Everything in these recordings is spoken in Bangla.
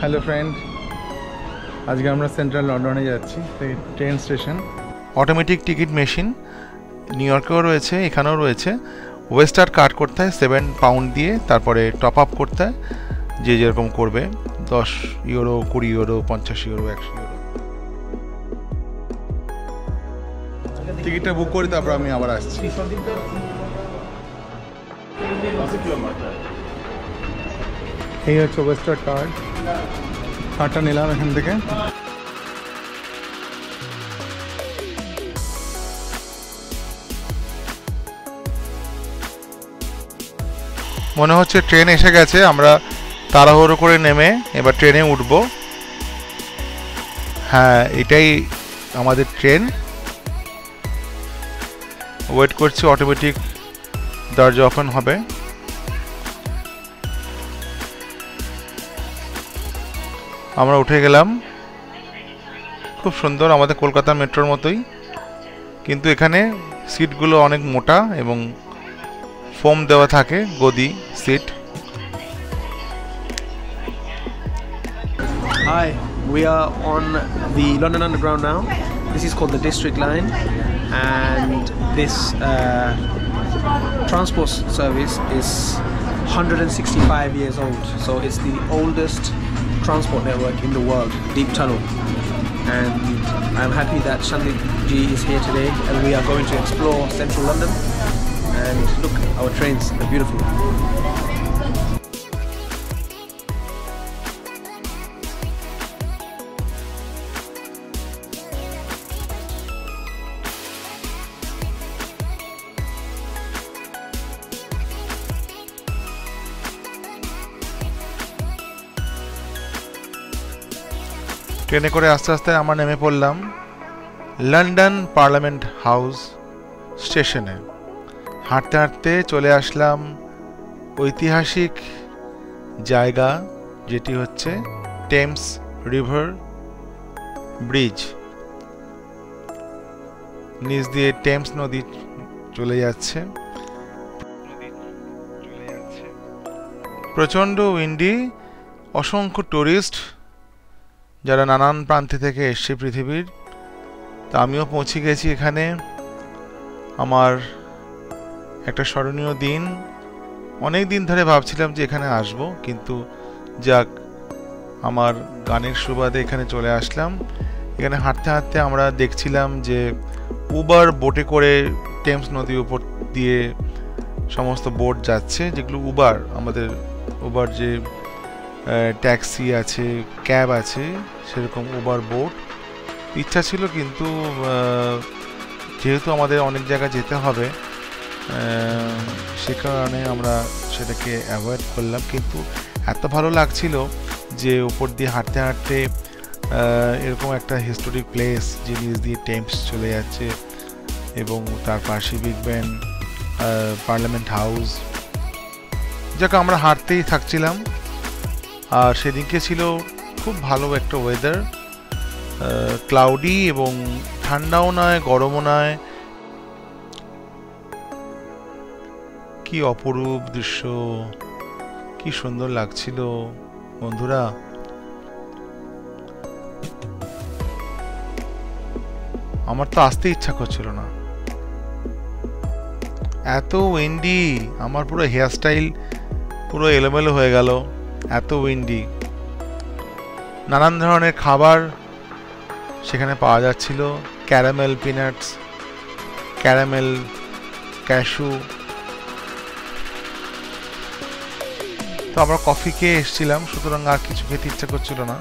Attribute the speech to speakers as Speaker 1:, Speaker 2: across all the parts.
Speaker 1: হ্যালো ফ্রেন্ড, আজকে আমরা সেন্ট্রাল লন্ডনে যাচ্ছি। Train station, automatic ticket machine New ইয়র্কেও রয়েছে, এখানেও রয়েছে। ওয়েস্টার কাট করতে হয় 7 পাউন্ড দিয়ে, তারপরে টপ আপ করতে হয় যে যেরকম করবে, 10 ইউরো, 20 ইউরো, 50 ইউরো, 100 ইউরো। টিকিটটা বুক করি, তারপর আমি আবার আসছি। এই হচ্ছে ওয়েস্টার কার্ড, কার্ডটা নিলাম এখান থেকে। মনে হচ্ছে ট্রেন এসে গেছে, আমরা তাড়াহুড়ো করে নেমে এবার ট্রেনে উঠবো। হ্যাঁ, এটাই আমাদের ট্রেন। ওয়েট করছি, অটোমেটিক দরজা ওপেন হবে। আমরা উঠে গেলাম। খুব সুন্দর, আমাদের কলকাতা মেট্রোর মতোই, কিন্তু এখানে সিটগুলো অনেক মোটা এবং ফোম দেওয়া থাকে, গদি seat.
Speaker 2: Hi, we are on the London Underground now. This is called the District Line, and this transport service is 165 years old. So it's the oldest transport network in the world, deep tunnel. And I'm happy that Shandip Ji is here today, and we are going to explore central London. And look, our trains are beautiful.
Speaker 1: ট্রেনে করে আস্তে আস্তে আমরা নেমে পড়লাম লন্ডন পার্লামেন্ট হাউস স্টেশনে। হাঁটতে হাঁটতে চলে আসলাম ঐতিহাসিক জায়গা, যেটি হচ্ছে টেমস রিভার ব্রিজ। নিচ দিয়ে টেমস নদী চলে যাচ্ছে। প্রচণ্ড উইন্ডি, অসংখ্য টুরিস্ট যারা নানান প্রান্তে থেকে এসছে পৃথিবীর। তা আমিও পৌঁছে গেছি এখানে। আমার একটা স্মরণীয় দিন। অনেক দিন ধরে ভাবছিলাম যে এখানে আসব, কিন্তু যাক, আমার গানের সুবাদে এখানে চলে আসলাম। এখানে হাঁটতে হাঁটতে আমরা দেখছিলাম যে উবার বোটে করে টেমস নদীর উপর দিয়ে সমস্ত বোট যাচ্ছে, যেগুলো উবার, আমাদের উবার যে ট্যাক্সি আছে, ক্যাব আছে, সেরকম উবার বোট। ইচ্ছা ছিল, কিন্তু যেহেতু আমাদের অনেক জায়গায় যেতে হবে, সে কারণে আমরা সেটাকে অ্যাভয়েড করলাম। কিন্তু এত ভালো লাগছিল যে উপর দিয়ে হাঁটতে হাঁটতে এরকম একটা হিস্টোরিক প্লেস, যে নিচ দিয়ে টেমস চলে যাচ্ছে, এবং তার পাশে বিগ ব্যান, পার্লামেন্ট হাউস। যাকে আমরা হাঁটতেই থাকছিলাম। আর সেদিনকে ছিল খুব ভালো একটা ওয়েদার, ক্লাউডি, এবং ঠান্ডাও নয়, গরমও নয়। কি অপরূপ দৃশ্য, কি সুন্দর লাগছিল বন্ধুরা। আমার তো আসতে ইচ্ছা করছিল না, এত উইন্ডি। আমার পুরো হেয়ার স্টাইল পুরো এলোমেলো হয়ে গেল, এত উইন্ডি। নানান ধরনের খাবার সেখানে পাওয়া যাচ্ছিল, ক্যারামেল পিনাটস, ক্যারামেল ক্যাশু। তো আমরা কফি খেয়ে এসেছিলাম, সুতরাং আর কিছু খেতে ইচ্ছা করছিল না।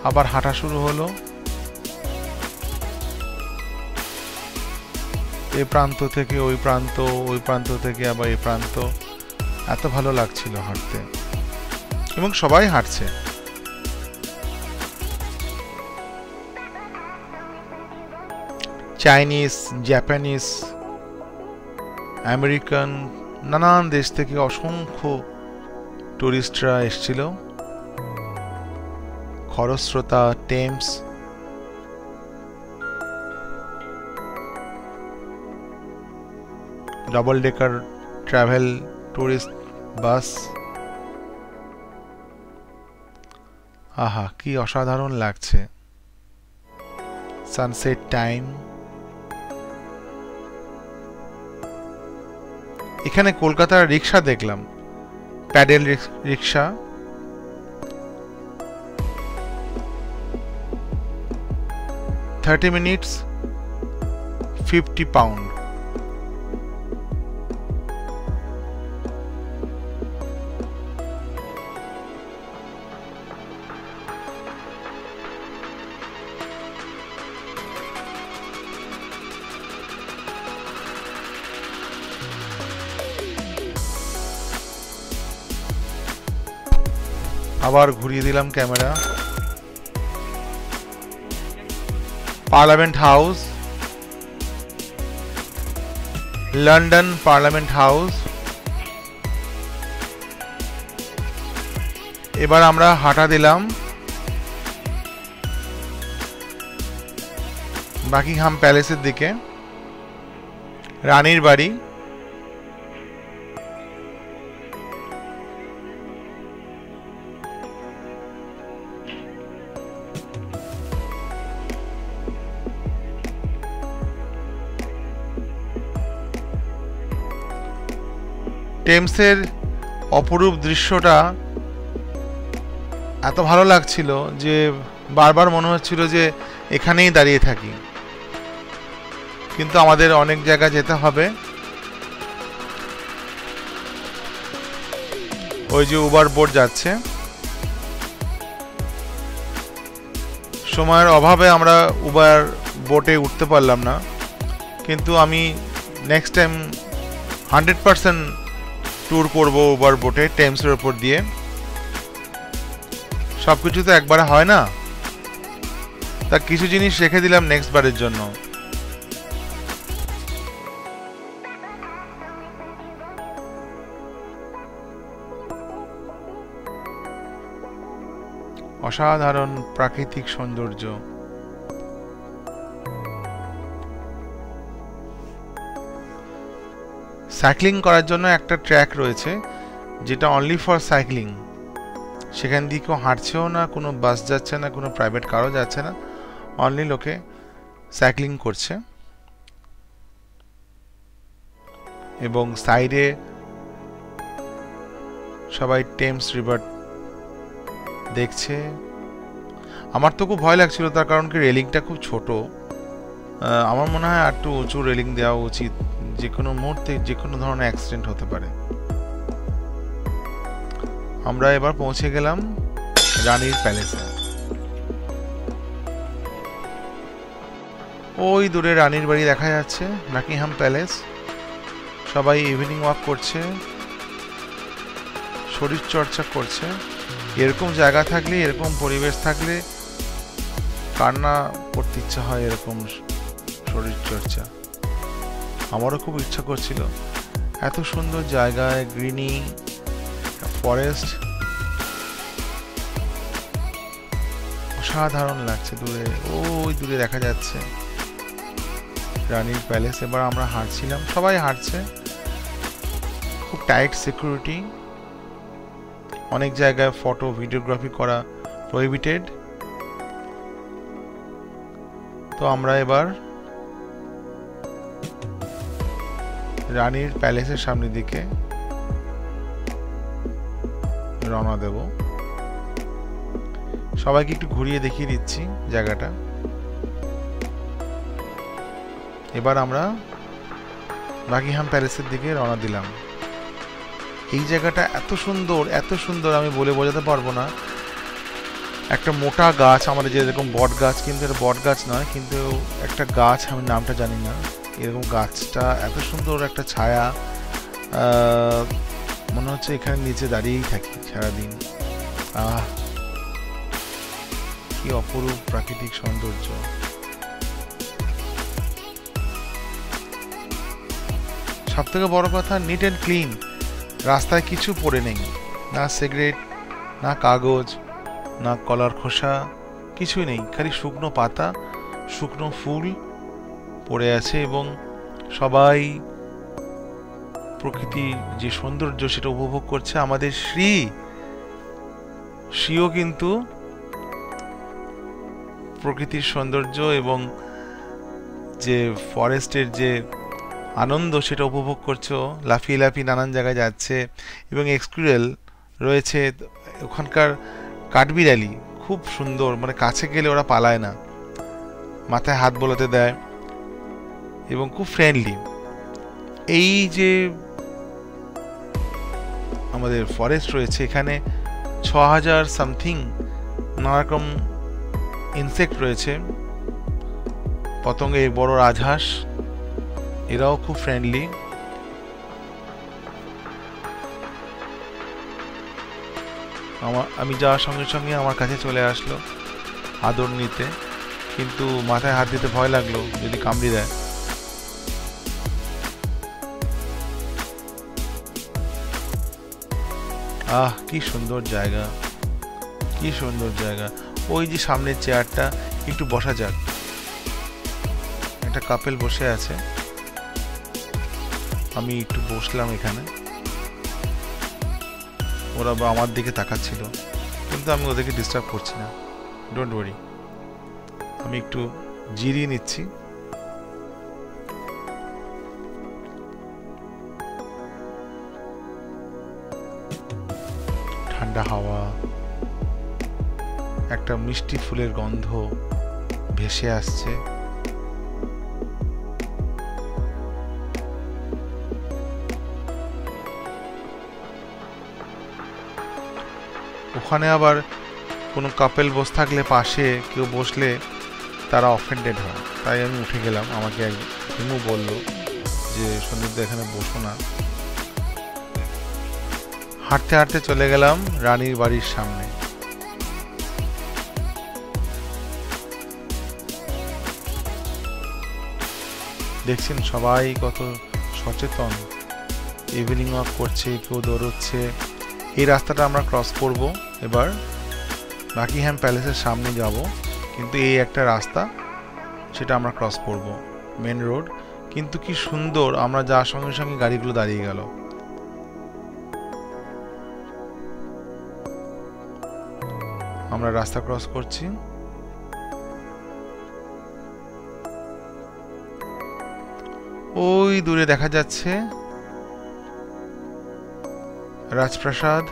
Speaker 1: আবার হাঁটা শুরু হলো, এই প্রান্ত থেকে ওই প্রান্ত, ওই প্রান্ত থেকে আবার এই প্রান্ত। এত ভালো লাগছিল হাঁটতে, এবং সবাই হাঁটছে। চাইনিজ, জাপানিজ, আমেরিকান, নানান দেশ থেকে অসংখ্য টুরিস্টরা এসেছিল। খরস্রোতা Thames, double decker travel tourist bus. আহা, কি অসাধারণ লাগছে। Sunset time. এখানে কলকাতার রিক্সা দেখলাম, প্যাডেল রিক্সা। $30 £50। আবার ঘুরিয়ে দিলাম camera. Parliament house, London parliament house. এবার আমরা হাঁটা দিলাম বাকিংহাম প্যালেসের দিকে, রানীর বাড়ি। টেমসের অপরূপ দৃশ্যটা এত ভালো লাগছিল যে বারবার মনে হচ্ছিল যে এখানেই দাঁড়িয়ে থাকি, কিন্তু আমাদের অনেক জায়গা যেতে হবে। ওই যে উবার বোট যাচ্ছে, সময়ের অভাবে আমরা উবার বোটে উঠতে পারলাম না, কিন্তু আমি নেক্সট টাইম 100% ট্যুর করব উবার বোটে টেমসের উপর দিয়ে। সবকিছু তো একবারে হয় না, তা কিছু জিনিস রেখে দিলাম নেক্সট বারের জন্য। অসাধারণ প্রাকৃতিক সৌন্দর্য। সাইক্লিং করার জন্য একটা ট্র্যাক রয়েছে যেটা অনলি ফর সাইক্লিং। সেখান দিয়ে কেউ হাঁটছেও না, কোনো বাস যাচ্ছে না, কোনো প্রাইভেট কারও যাচ্ছে না, অনলি লোকে সাইক্লিং করছে। এবং সাইডে সবাই টেমস রিভার দেখছে। আমার তো খুব ভয় লাগছিল, তার কারণ কি রেলিংটা খুব ছোট। আমার মনে হয় আর একটু উঁচু রেলিং দেওয়া উচিত, যে কোনো মুহূর্তে যে কোনো ধরনের অ্যাক্সিডেন্ট হতে পারে। আমরা এবার পৌঁছে গেলাম রানীর প্যালেসে। ওই দূরে রানীর বাড়ি দেখা যাচ্ছে, বাকিংহাম প্যালেস। সবাই ইভিনিং ওয়াক করছে, শরীর চর্চা করছে। এরকম জায়গা থাকলে, এরকম পরিবেশ থাকলে কার না করতে ইচ্ছা হয় এরকম শরীর চর্চা। আমারও খুব ইচ্ছা করছিল। এত সুন্দর জায়গায়, গ্রিনি ফরেস্ট, অসাধারণ লাগছে। দূরে ওই দূরে দেখা যাচ্ছে রানীর প্যালেস। এবার আমরা হাঁটছিলাম, সবাই হাঁটছে, খুব টাইট সিকিউরিটি। অনেক জায়গায় ফটো ভিডিওগ্রাফি করা প্রহিবিটেড। তো আমরা এবার রানীর প্যালেসের সামনের দিকে রওনা দেব। সবাইকে একটু ঘুরিয়ে দেখিয়ে দিচ্ছি জায়গাটা। এবার আমরা বাকিংহাম প্যালেসের দিকে রওনা দিলাম। এই জায়গাটা এত সুন্দর, এত সুন্দর, আমি বলে বোঝাতে পারবো না। একটা মোটা গাছ, আমাদের যেরকম বট গাছ, কিন্তু এটা বট গাছ নয়, কিন্তু একটা গাছ, আমি নামটা জানি না। এরকম গাছটা এত সুন্দর একটা ছায়া, মনে হচ্ছে এখানে নিচে দাঁড়িয়েই থাকি সারাদিন। কি অপরূপ প্রাকৃতিক সৌন্দর্য। সব থেকে বড় কথা, নিট অ্যান্ড ক্লিন। রাস্তায় কিছু পড়ে নেই, না সিগারেট, না কাগজ, না কলার খোসা, কিছুই নেই। খালি শুকনো পাতা, শুকনো ফুল পড়ে আছে। এবং সবাই প্রকৃতি যে সৌন্দর্য সেটা উপভোগ করছে। আমাদের শ্রীও কিন্তু প্রকৃতির সৌন্দর্য এবং যে ফরেস্টের যে আনন্দ সেটা উপভোগ করছো। লাফিয়ে লাফিয়ে নানান জায়গায় যাচ্ছে এবং এক্সকুরেল রয়েছে। ওখানকার কাঠবিড়ালি খুব সুন্দর, মানে কাছে গেলে ওরা পালায় না, মাথায় হাত বোলাতে দেয় এবং খুব ফ্রেন্ডলি। এই যে আমাদের ফরেস্ট রয়েছে, এখানে 6000 সামথিং নানারকম ইনসেক্ট রয়েছে, পতঙ্গে বড় রাজহাঁস, এরাও খুব ফ্রেন্ডলি। আমি যাওয়ার সঙ্গে সঙ্গে আমার কাছে চলে আসলো আদর নিতে, কিন্তু মাথায় হাত দিতে ভয় লাগলো যদি কামড়ে দেয়। কি সুন্দর জায়গা, কি সুন্দর জায়গা। ওই যে সামনের চেয়ারটা, একটু বসা যাক। একটা কাপল বসে আছে, আমি একটু বসলাম এখানে। ওরা আমার দিকে তাকাচ্ছিল, কিন্তু আমি ওদেরকে ডিস্টার্ব করছি না, ডোন্ট ওয়ারি। আমি একটু জিরিয়ে নিচ্ছি। ঠান্ডা হাওয়া, একটা মিষ্টি ফুলের গন্ধ ভেসে আসছে। ওখানে আবার কোনো কাপল বসে থাকলে পাশে কেউ বসলে তারা অফেন্ডেড হয়, তাই আমি উঠে গেলাম। আমাকে এক হিমু বলল যে সন্দীপদা এখানে বসো না। হাঁটতে হাঁটতে চলে গেলাম রানীর বাড়ির সামনে। দেখছেন সবাই কত সচেতন, ইভিনিং ওয়াক করছে, কেউ দৌড়চ্ছে। এই রাস্তাটা আমরা ক্রস করব এবার, বাকিংহাম প্যালেসের সামনে যাব, কিন্তু এই একটা রাস্তা, সেটা আমরা ক্রস করব, মেন রোড। কিন্তু কি সুন্দর, আমরা যাওয়ার সঙ্গে সঙ্গে গাড়িগুলো দাঁড়িয়ে গেল। আমরা রাস্তা ক্রস করছি। ওই দূরে দেখা যাচ্ছে রাজপ্রাসাদ।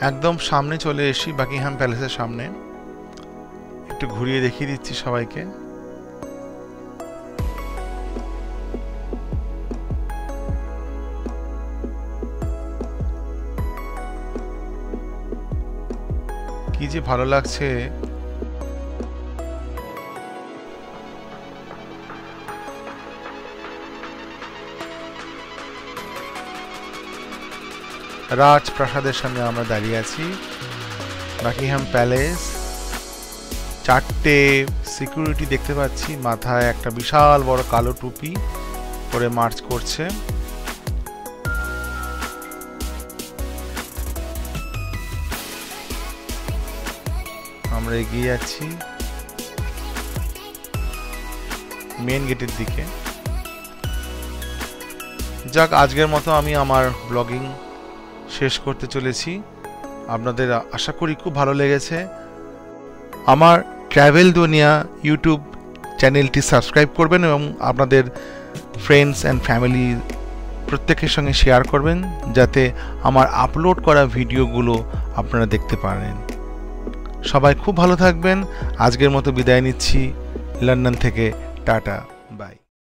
Speaker 1: একদম সামনে চলে এসি, বাকিংহাম প্যালেসের সামনে। একটু ঘুরিয়ে দেখিয়ে দিচ্ছি সবাইকে। কি যে ভালো লাগছে। রাজপ্রাসাদের সামনে আমরা দাঁড়িয়ে আছি, বাকিংহাম প্যালেস। 4টে সিকিউরিটি দেখতে পাচ্ছি, মাথায় একটা বিশাল বড় কালো টুপি পরে মার্চ করছে। আমরা এগিয়ে যাচ্ছি মেন গেটের দিকে। যাক, আজকের মতো আমি আমার ব্লগিং শেষ করতে চলেছি। আপনাদের আশা করি খুব ভালো লেগেছে। আমার ট্রাভেল দুনিয়া ইউটিউব চ্যানেলটি সাবস্ক্রাইব করবেন এবং আপনাদের ফ্রেন্ডস অ্যান্ড ফ্যামিলি প্রত্যেকের সঙ্গে শেয়ার করবেন, যাতে আমার আপলোড করা ভিডিওগুলো আপনারা দেখতে পারেন। সবাই খুব ভালো থাকবেন। আজকের মতো বিদায় নিচ্ছি লন্ডন থেকে। Tata, by.